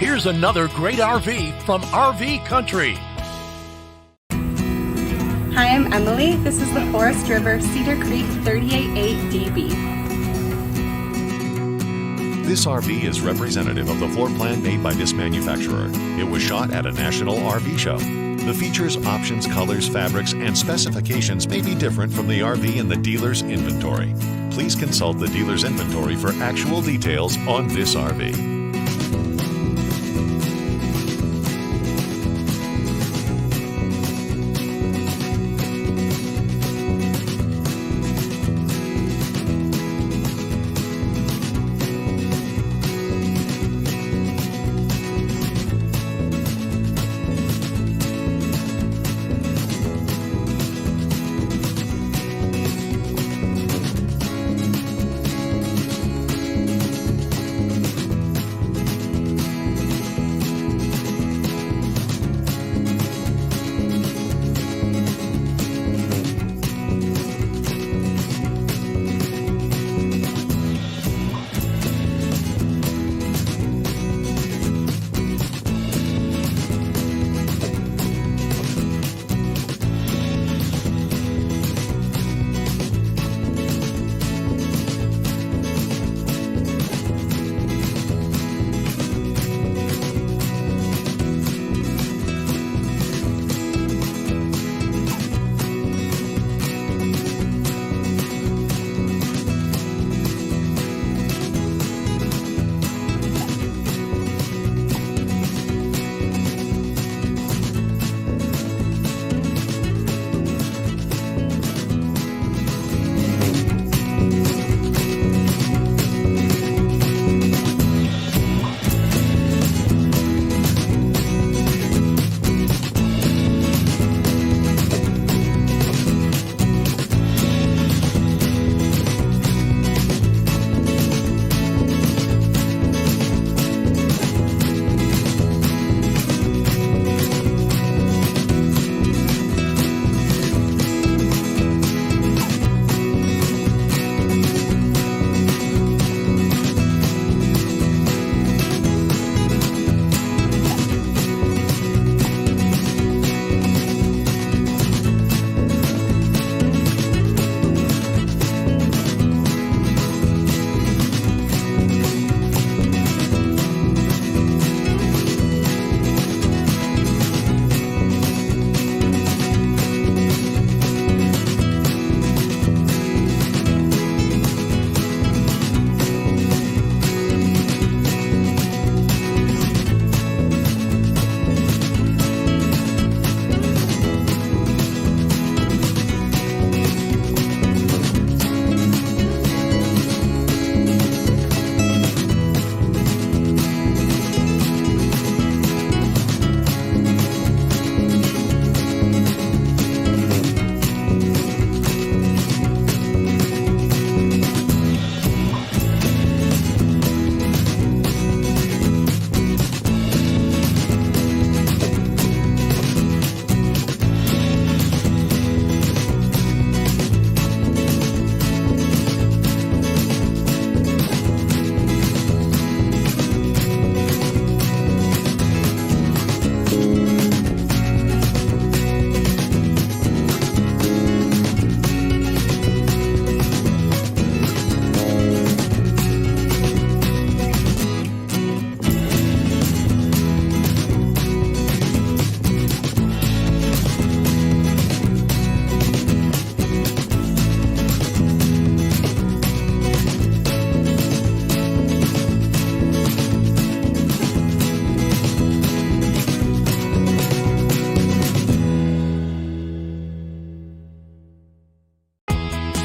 Here's another great RV from RV Country. Hi, I'm Emily. This is the Forest River-Cedar Creek 388DB. This RV is representative of the floor plan made by this manufacturer. It was shot at a national RV show. The features, options, colors, fabrics, and specifications may be different from the RV in the dealer's inventory. Please consult the dealer's inventory for actual details on this RV.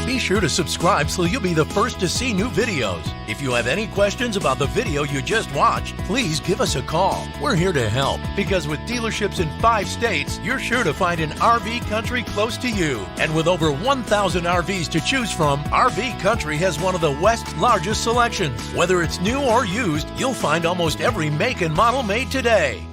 Be sure to subscribe so you'll be the first to see new videos. If you have any questions about the video you just watched, please give us a call. We're here to help because with dealerships in 5 states, you're sure to find an RV Country close to you. And with over 1,000 RVs to choose from, RV Country has one of the West's largest selections. Whether it's new or used, you'll find almost every make and model made today.